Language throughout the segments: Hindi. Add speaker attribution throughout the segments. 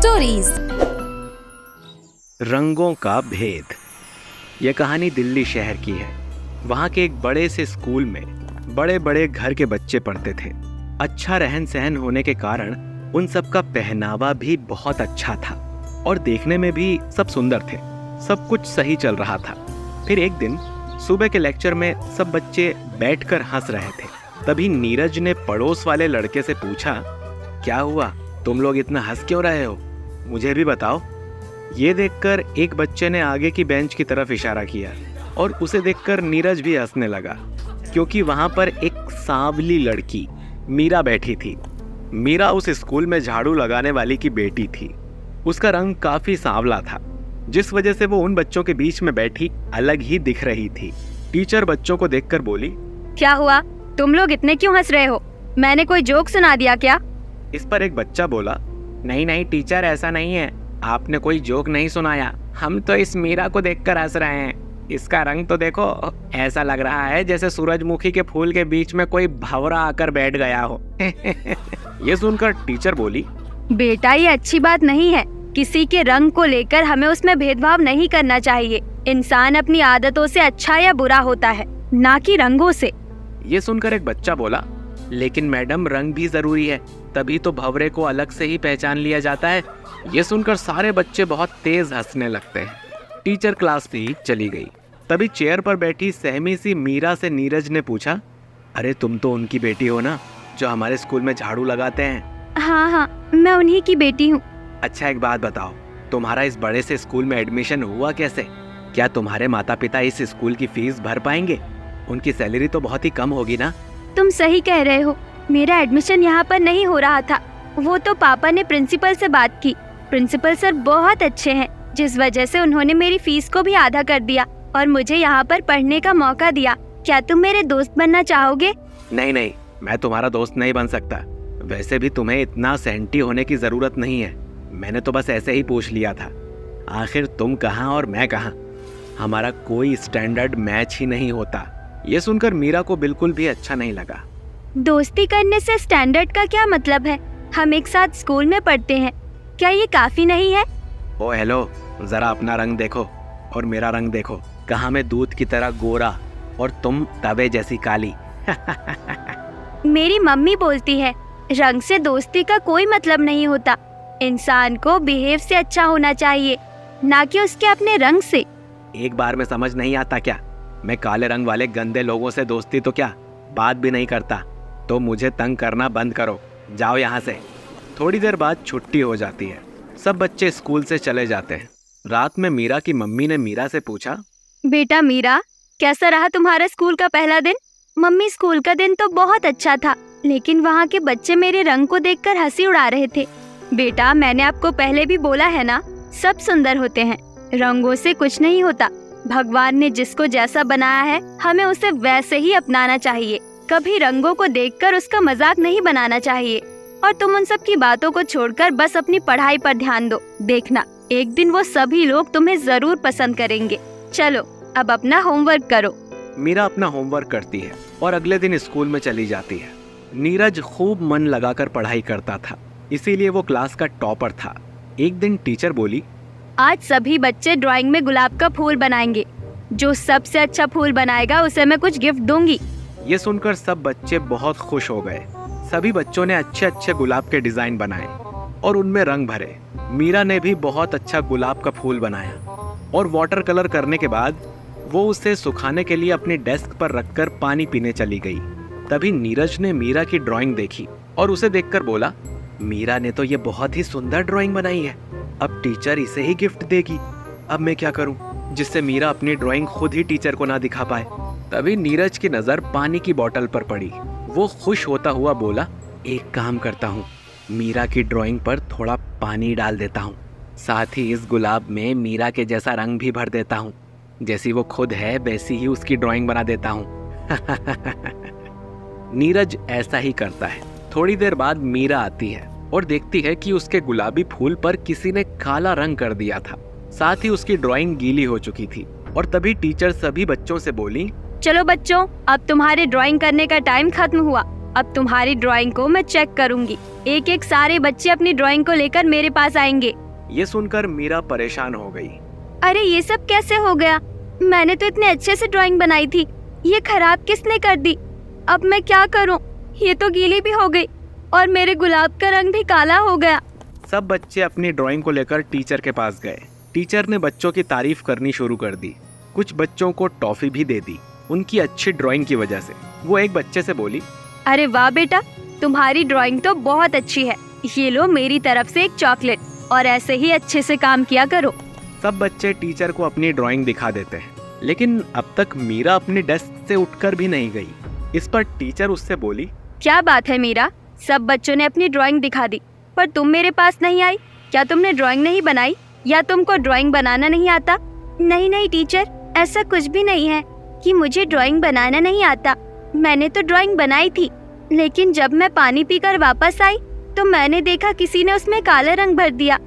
Speaker 1: स्टोरीज।
Speaker 2: रंगों का भेद। यह कहानी दिल्ली शहर की है। वहाँ के एक बड़े से स्कूल में बड़े बड़े घर के बच्चे पढ़ते थे। अच्छा रहन सहन होने के कारण उन सब का पहनावा भी बहुत अच्छा था और देखने में भी सब सुंदर थे। सब कुछ सही चल रहा था। फिर एक दिन सुबह के लेक्चर में सब बच्चे बैठकर हंस रहे थे। तभी नीरज ने पड़ोस वाले लड़के से पूछा, क्या हुआ, तुम लोग इतना हंस क्यों रहे हो, मुझे भी बताओ। ये देखकर एक बच्चे ने आगे की बेंच की तरफ इशारा किया और उसे देखकर नीरज भी हंसने लगा, क्योंकि वहां पर एक सांवली लड़की मीरा बैठी थी। मीरा उस स्कूल में झाड़ू लगाने वाली की बेटी थी। उसका रंग काफी सांवला था, जिस वजह से वो उन बच्चों के बीच में बैठी अलग ही दिख रही थी। टीचर बच्चों को देखकर बोली,
Speaker 3: क्या हुआ, तुम लोग इतने क्यों हंस रहे हो, मैंने कोई जोक सुना दिया क्या?
Speaker 2: इस पर एक बच्चा बोला, नहीं नहीं टीचर, ऐसा नहीं है, आपने कोई जोक नहीं सुनाया, हम तो इस मीरा को देखकर हंस रहे हैं। इसका रंग तो देखो, ऐसा लग रहा है जैसे सूरजमुखी के फूल के बीच में कोई भंवरा आकर बैठ गया हो। ये सुनकर टीचर बोली,
Speaker 3: बेटा ये अच्छी बात नहीं है, किसी के रंग को लेकर हमें उसमें भेदभाव नहीं करना चाहिए। इंसान अपनी आदतों से अच्छा या बुरा होता है, ना कि रंगों से।
Speaker 2: ये सुनकर एक बच्चा बोला, लेकिन मैडम रंग भी जरूरी है, तभी तो भंवरे को अलग से ही पहचान लिया जाता है। ये सुनकर सारे बच्चे बहुत तेज हंसने लगते हैं। टीचर क्लास से चली गई। तभी चेयर पर बैठी सहमी सी मीरा से नीरज ने पूछा, अरे तुम तो उनकी बेटी हो ना, जो हमारे स्कूल में झाड़ू लगाते हैं?
Speaker 3: हाँ, मैं उन्हीं की बेटी हूँ।
Speaker 2: अच्छा एक बात बताओ, तुम्हारा इस बड़े से स्कूल में एडमिशन हुआ कैसे? क्या तुम्हारे माता पिता इस स्कूल की फीस भर पाएंगे? उनकी सैलरी तो बहुत ही कम होगी ना।
Speaker 3: तुम सही कह रहे हो, मेरा एडमिशन यहाँ पर नहीं हो रहा था। वो तो पापा ने प्रिंसिपल से बात की। प्रिंसिपल सर बहुत अच्छे हैं, जिस वजह से उन्होंने मेरी फीस को भी आधा कर दिया और मुझे यहाँ पर पढ़ने का मौका दिया। क्या तुम मेरे दोस्त बनना चाहोगे?
Speaker 2: नहीं नहीं, मैं तुम्हारा दोस्त नहीं बन सकता। वैसे भी तुम्हें इतना सेंटी होने की जरूरत नहीं है। मैंने तो बस ऐसे ही पूछ लिया था। आखिर तुम कहाँ और मैं कहाँ, हमारा कोई स्टैंडर्ड मैच ही नहीं होता। ये सुनकर मीरा को बिल्कुल भी अच्छा नहीं लगा।
Speaker 3: दोस्ती करने से स्टैंडर्ड का क्या मतलब है? हम एक साथ स्कूल में पढ़ते हैं, क्या ये काफी नहीं है?
Speaker 2: ओ हेलो, जरा अपना रंग देखो और मेरा रंग देखो। कहाँ मैं दूध की तरह गोरा और तुम तवे जैसी काली।
Speaker 3: मेरी मम्मी बोलती है, रंग से दोस्ती का कोई मतलब नहीं होता। इंसान को बिहेव से अच्छा होना चाहिए, ना कि उसके अपने रंग से।
Speaker 2: एक बार में समझ नहीं आता क्या? मैं काले रंग वाले गंदे लोगों से दोस्ती तो क्या बात भी नहीं करता। तो मुझे तंग करना बंद करो, जाओ यहाँ से। थोड़ी देर बाद छुट्टी हो जाती है। सब बच्चे स्कूल से चले जाते हैं। रात में मीरा की मम्मी ने मीरा से पूछा,
Speaker 3: बेटा मीरा, कैसा रहा तुम्हारा स्कूल का पहला दिन? मम्मी, स्कूल का दिन तो बहुत अच्छा था, लेकिन वहाँ के बच्चे मेरे रंग को देखकर हंसी उड़ा रहे थे। बेटा, मैंने आपको पहले भी बोला है ना, सब सुंदर होते हैं, रंगों से कुछ नहीं होता। भगवान ने जिसको जैसा बनाया है, हमें उसे वैसे ही अपनाना चाहिए। कभी रंगों को देखकर उसका मजाक नहीं बनाना चाहिए। और तुम उन सब की बातों को छोड़कर बस अपनी पढ़ाई पर ध्यान दो। देखना, एक दिन वो सभी लोग तुम्हें जरूर पसंद करेंगे। चलो अब अपना होमवर्क करो।
Speaker 2: मीरा अपना होमवर्क करती है और अगले दिन स्कूल में चली जाती है। नीरज खूब मन लगाकर पढ़ाई करता था, इसीलिए वो क्लास का टॉपर था। एक दिन टीचर बोली,
Speaker 3: आज सभी बच्चे ड्राइंग में गुलाब का फूल बनाएंगे। जो सबसे अच्छा फूल बनाएगा उसे मैं कुछ गिफ्ट दूंगी।
Speaker 2: ये सुनकर सब बच्चे बहुत खुश हो गए। सभी बच्चों ने अच्छे अच्छे गुलाब के डिजाइन बनाए और उनमें रंग भरे। मीरा ने भी बहुत अच्छा गुलाब का फूल बनाया और वाटर कलर करने के बाद वो उसे सुखाने के लिए अपनी डेस्क पर रखकर पानी पीने चली गई। तभी नीरज ने मीरा की ड्राइंग देखी और उसे देखकर बोला, मीरा ने तो ये बहुत ही सुंदर ड्राइंग बनाई है, अब टीचर इसे ही गिफ्ट देगी। अब मैं क्या करूं जिससे मीरा अपनी ड्राइंग खुद ही टीचर को ना दिखा पाए। तभी नीरज की नजर पानी की बोतल पर पड़ी। वो खुश होता हुआ बोला, एक काम करता हूँ, मीरा की ड्राइंग पर थोड़ा पानी डाल देता हूँ, साथ ही इस गुलाब में मीरा के जैसा रंग भी भर देता हूँ। जैसी वो खुद है वैसी ही उसकी ड्राइंग बना देता हूँ। नीरज ऐसा ही करता है। थोड़ी देर बाद मीरा आती है और देखती है कि उसके गुलाबी फूल पर किसी ने काला रंग कर दिया था, साथ ही उसकी ड्राइंग गीली हो चुकी थी। और तभी टीचर सभी बच्चों से बोली,
Speaker 3: चलो बच्चों, अब तुम्हारे ड्राइंग करने का टाइम खत्म हुआ। अब तुम्हारी ड्राइंग को मैं चेक करूंगी। एक एक सारे बच्चे अपनी ड्राइंग को लेकर मेरे पास आएंगे।
Speaker 2: ये सुनकर मीरा परेशान हो गई।
Speaker 3: अरे ये सब कैसे हो गया? मैंने तो इतने अच्छे से ड्राइंग बनाई थी, ये खराब किसने कर दी? अब मैं क्या करूं? ये तो गीली भी हो गई और मेरे गुलाब का रंग भी काला हो गया।
Speaker 2: सब बच्चे अपनी ड्राइंग को लेकर टीचर के पास गए। टीचर ने बच्चों की तारीफ करनी शुरू कर दी। कुछ बच्चों को टॉफी भी दे दी उनकी अच्छी ड्राइंग की वजह से। वो एक बच्चे से बोली,
Speaker 3: अरे वाह बेटा, तुम्हारी ड्राइंग तो बहुत अच्छी है। ये लो मेरी तरफ से एक चॉकलेट, और ऐसे ही अच्छे से काम किया करो।
Speaker 2: सब बच्चे टीचर को अपनी ड्राइंग दिखा देते हैं, लेकिन अब तक मीरा अपनी डेस्क से उठकर भी नहीं गई। इस पर टीचर उससे बोली,
Speaker 3: क्या बात है मीरा, सब बच्चों ने अपनी ड्राइंग दिखा दी पर तुम मेरे पास नहीं आई। क्या तुमने ड्राइंग नहीं बनाई या तुमको ड्राइंग बनाना नहीं आता? नहीं नहीं टीचर, ऐसा कुछ भी नहीं है कि मुझे ड्राइंग बनाना नहीं आता। मैंने तो ड्राइंग बनाई थी, लेकिन जब मैं पानी पीकर वापस आई तो मैंने देखा किसी ने उसमें काला रंग भर दिया।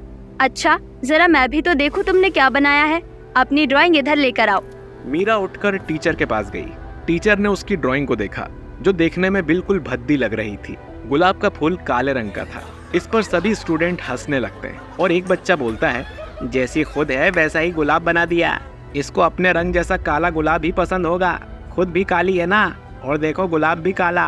Speaker 3: अच्छा, जरा मैं भी तो देखूं तुमने क्या बनाया है। अपनी ड्राइंग इधर लेकर आओ।
Speaker 2: मीरा उठकर टीचर के पास गई। टीचर ने उसकी ड्राइंग को देखा, जो देखने में बिल्कुल भद्दी लग रही थी। गुलाब का फूल काले रंग का था। इस पर सभी स्टूडेंट हंसने लगते हैं और एक बच्चा बोलता है, जैसी खुद है वैसा ही गुलाब बना दिया। इसको अपने रंग जैसा काला गुलाब ही पसंद होगा। खुद भी काली है ना, और देखो गुलाब भी काला।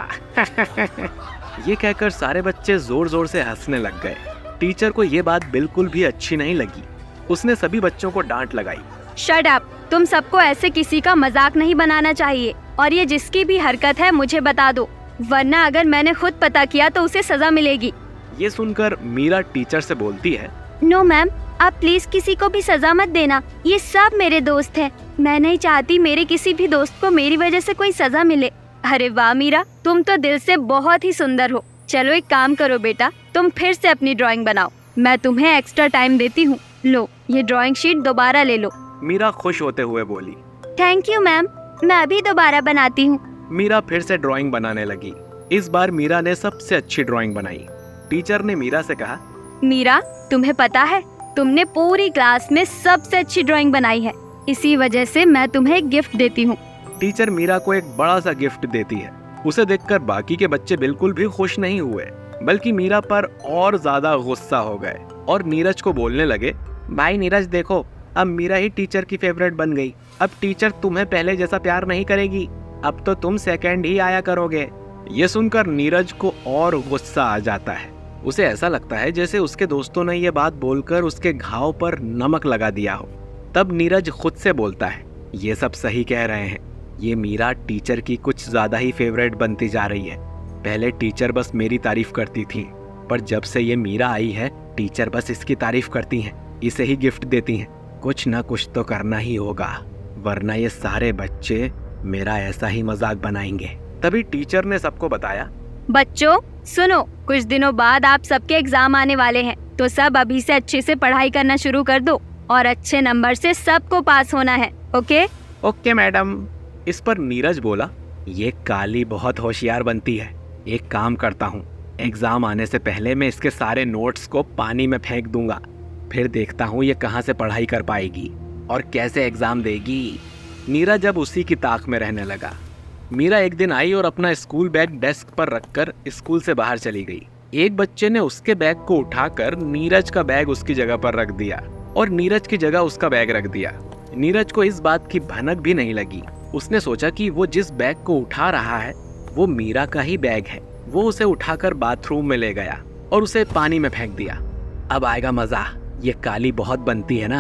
Speaker 2: ये कहकर सारे बच्चे जोर जोर से हंसने लग गए। टीचर को ये बात बिल्कुल भी अच्छी नहीं लगी। उसने सभी बच्चों को डांट लगाई।
Speaker 3: शट अप, तुम सबको ऐसे किसी का मजाक नहीं बनाना चाहिए, और ये जिसकी भी हरकत है मुझे बता दो, वरना अगर मैंने खुद पता किया तो उसे सजा मिलेगी।
Speaker 2: ये सुनकर मीरा टीचर से बोलती है,
Speaker 3: नो मैम, आप प्लीज किसी को भी सजा मत देना। ये सब मेरे दोस्त हैं। मैं नहीं चाहती मेरे किसी भी दोस्त को मेरी वजह से कोई सजा मिले। अरे वाह मीरा, तुम तो दिल से बहुत ही सुंदर हो। चलो एक काम करो बेटा, तुम फिर से अपनी ड्राइंग बनाओ। मैं तुम्हें एक्स्ट्रा टाइम देती हूँ। लो, ये ड्राइंग शीट दोबारा ले लो।
Speaker 2: मीरा खुश होते हुए बोली,
Speaker 3: थैंक यू मैम, मैं अभी दोबारा बनाती हूँ।
Speaker 2: मीरा फिर से ड्राइंग बनाने लगी। इस बार मीरा ने सबसे अच्छी ड्राइंग बनाई। टीचर ने मीरा से कहा,
Speaker 3: मीरा, तुम्हें पता है तुमने पूरी क्लास में सबसे अच्छी ड्राइंग बनाई है। इसी वजह से मैं तुम्हें एक गिफ्ट देती हूँ।
Speaker 2: टीचर मीरा को एक बड़ा सा गिफ्ट देती है। उसे देखकर बाकी के बच्चे बिल्कुल भी खुश नहीं हुए, बल्कि मीरा पर और ज्यादा गुस्सा हो गए और नीरज को बोलने लगे, भाई नीरज देखो, अब मीरा ही टीचर की फेवरेट बन गई। अब टीचर तुम्हें पहले जैसा प्यार नहीं करेगी, अब तो तुम सेकंड ही आया करोगे। ये सुनकर नीरज को और गुस्सा आ जाता है। उसे ऐसा लगता है जैसे उसके दोस्तों ने ये बात बोलकर उसके घाव पर नमक लगा दिया हो। तब नीरज खुद से बोलता है, ये सब सही कह रहे हैं, ये मीरा टीचर की कुछ ज्यादा ही फेवरेट बनती जा रही है। पहले टीचर बस मेरी तारीफ करती थी, पर जब से ये मीरा आई है टीचर बस इसकी तारीफ करती हैं, इसे ही गिफ्ट देती हैं। कुछ ना कुछ तो करना ही होगा, वरना ये सारे बच्चे मेरा ऐसा ही मजाक बनाएंगे। तभी टीचर ने सबको बताया,
Speaker 3: बच्चों सुनो, कुछ दिनों बाद आप सबके एग्जाम आने वाले हैं, तो सब अभी से अच्छे से पढ़ाई करना शुरू कर दो और अच्छे नंबर से सबको पास होना है। ओके?
Speaker 2: Okay madam. इस पर नीरज बोला, ये काली बहुत होशियार बनती है। एक काम करता हूँ, एग्जाम आने से पहले मैं इसके सारे नोट्स को पानी में फेंक दूंगा, फिर देखता हूँ ये कहाँ से पढ़ाई कर पाएगी और कैसे एग्जाम देगी। नीरज अब उसी की ताक में रहने लगा। मीरा एक दिन आई और अपना स्कूल बैग डेस्क पर रखकर स्कूल से बाहर चली गई। एक बच्चे ने उसके बैग को उठाकर नीरज का बैग उसकी जगह पर रख दिया और नीरज की जगह उसका बैग रख दिया। नीरज को इस बात की भनक भी नहीं लगी। उसने सोचा कि वो जिस बैग को उठा रहा है वो मीरा का ही बैग है। वो उसे उठाकर बाथरूम में ले गया और उसे पानी में फेंक दिया। अब आएगा मजा, ये काली बहुत बनती है ना,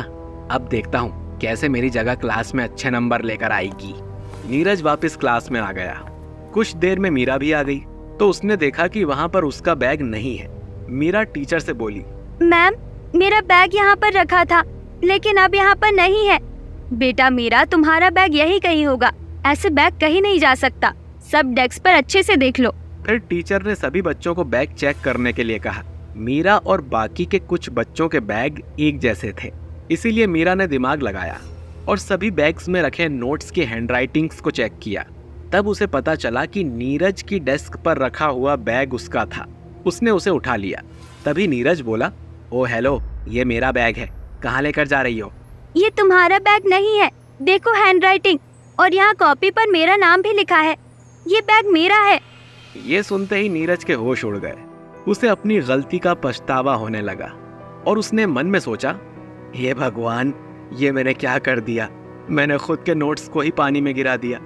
Speaker 2: अब देखता हूँ कैसे मेरी जगह क्लास में अच्छे नंबर लेकर आएगी। नीरज वापस क्लास में आ गया। कुछ देर में मीरा भी आ गई तो उसने देखा कि वहाँ पर उसका बैग नहीं है। मीरा टीचर से बोली,
Speaker 3: मैम, मेरा बैग यहाँ पर रखा था लेकिन अब यहाँ पर नहीं है। बेटा मीरा, तुम्हारा बैग यही कहीं होगा, ऐसे बैग कहीं नहीं जा सकता। सब डेस्क पर अच्छे से देख लो।
Speaker 2: फिर टीचर ने सभी बच्चों को बैग चेक करने के लिए कहा। मीरा और बाकी के कुछ बच्चों के बैग एक जैसे थे, इसीलिए मीरा ने दिमाग लगाया और सभी बैग्स में रखे नोट्स की हैंडराइटिंग्स को चेक किया। तब उसे पता चला कि नीरज की डेस्क पर रखा हुआ बैग उसका था। उसने उसे उठा लिया। तभी नीरज बोला, ओ हेलो, ये मेरा बैग है, कहाँ लेकर जा रही हो?
Speaker 3: ये तुम्हारा बैग नहीं है, देखो हैंडराइटिंग, और यहाँ कॉपी पर मेरा नाम भी लिखा है। ये बैग मेरा है।
Speaker 2: ये सुनते ही नीरज के होश उड़ गए। उसे अपनी गलती का पछतावा होने लगा और उसने मन में सोचा, हे भगवान, ये मैंने क्या कर दिया। मैंने खुद के नोट्स को ही पानी में गिरा दिया।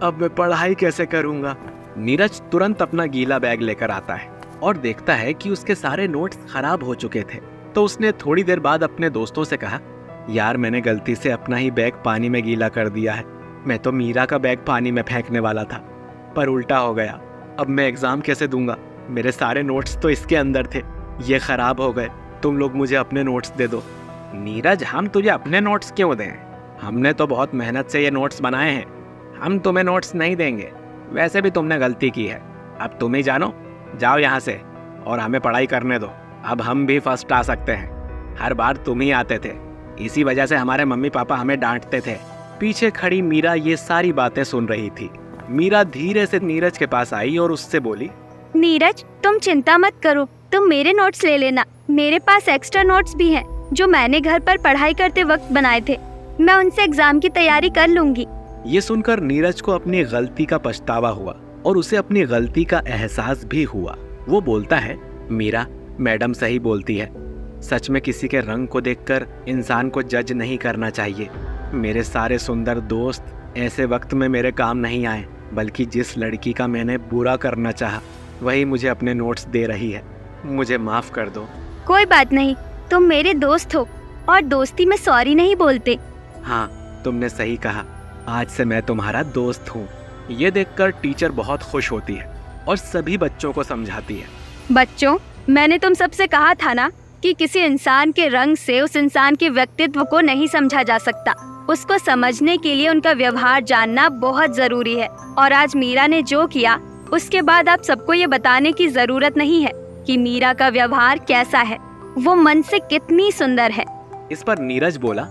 Speaker 2: अब मैं पढ़ाई कैसे करूंगा। नीरज तुरंत अपना गीला बैग लेकर आता है और देखता है कि उसके सारे नोट्स खराब हो चुके थे। तो उसने थोड़ी देर बाद अपने दोस्तों से कहा, यार मैंने गलती से अपना ही बैग पानी में गीला कर दिया है। मैं तो मीरा का बैग पानी में फेंकने वाला था, पर उल्टा हो गया। अब मैं एग्जाम कैसे दूंगा। मेरे सारे नोट्स तो इसके अंदर थे, ये खराब हो गए। तुम लोग मुझे अपने नोट्स दे दो। नीरज, हम तुझे अपने नोट्स क्यों दें? हमने तो बहुत मेहनत से ये नोट्स बनाए हैं। हम तुम्हें नोट्स नहीं देंगे। वैसे भी तुमने गलती की है, अब तुम ही जानो। जाओ यहाँ से और हमें पढ़ाई करने दो। अब हम भी फर्स्ट आ सकते हैं। हर बार तुम ही आते थे, इसी वजह से हमारे मम्मी पापा हमें डांटते थे। पीछे खड़ी मीरा ये सारी बातें सुन रही थी। मीरा धीरे से नीरज के पास आई और उससे बोली,
Speaker 3: नीरज, तुम चिंता मत करो, तुम मेरे नोट्स ले लेना। मेरे पास एक्स्ट्रा नोट्स भी हैं जो मैंने घर पर पढ़ाई करते वक्त बनाए थे। मैं उनसे एग्जाम की तैयारी कर लूंगी।
Speaker 2: ये सुनकर नीरज को अपनी गलती का पछतावा हुआ और उसे अपनी गलती का एहसास भी हुआ। वो बोलता है, मीरा, मैडम सही बोलती है। सच में किसी के रंग को देखकर इंसान को जज नहीं करना चाहिए। मेरे सारे सुंदर दोस्त ऐसे वक्त में मेरे काम नहीं आए, बल्कि जिस लड़की का मैंने बुरा करना चाहा वही मुझे अपने नोट्स दे रही है। मुझे माफ कर दो।
Speaker 3: कोई बात नहीं, तुम मेरे दोस्त हो और दोस्ती में सॉरी नहीं बोलते।
Speaker 2: हाँ, तुमने सही कहा। आज से मैं तुम्हारा दोस्त हूँ। ये देखकर टीचर बहुत खुश होती है और सभी बच्चों को समझाती है।
Speaker 3: बच्चों, मैंने तुम सबसे कहा था ना कि किसी इंसान के रंग से उस इंसान के व्यक्तित्व को नहीं समझा जा सकता। उसको समझने के लिए उनका व्यवहार जानना बहुत जरूरी है। और आज मीरा ने जो किया, उसके बाद आप सबको ये बताने की जरूरत नहीं है कि मीरा का व्यवहार कैसा है, वो मन से कितनी सुंदर है।
Speaker 2: इस पर नीरज बोला,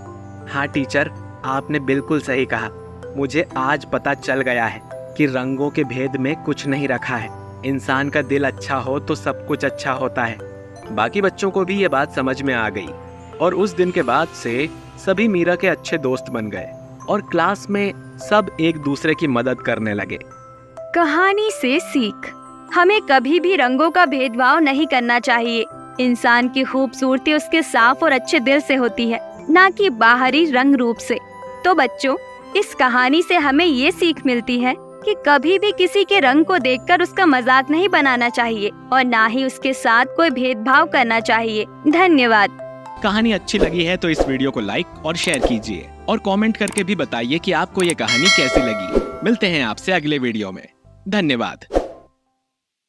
Speaker 2: हाँ टीचर, आपने बिल्कुल सही कहा। मुझे आज पता चल गया है कि रंगों के भेद में कुछ नहीं रखा है। इंसान का दिल अच्छा हो तो सब कुछ अच्छा होता है। बाकी बच्चों को भी ये बात समझ में आ गई और उस दिन के बाद से सभी मीरा के अच्छे दोस्त बन गए और क्लास में सब एक दूसरे की मदद करने लगे।
Speaker 3: कहानी से सीख, हमें कभी भी रंगों का भेदभाव नहीं करना चाहिए। इंसान की खूबसूरती उसके साफ और अच्छे दिल से होती है, ना कि बाहरी रंग रूप से। तो बच्चों, इस कहानी से हमें ये सीख मिलती है कि कभी भी किसी के रंग को देखकर उसका मजाक नहीं बनाना चाहिए और ना ही उसके साथ कोई भेदभाव करना चाहिए। धन्यवाद।
Speaker 2: कहानी अच्छी लगी है तो इस वीडियो को लाइक और शेयर कीजिए और कमेंट करके भी बताइए कि आपको ये कहानी कैसी लगी। मिलते हैं आपसे अगले वीडियो में। धन्यवाद।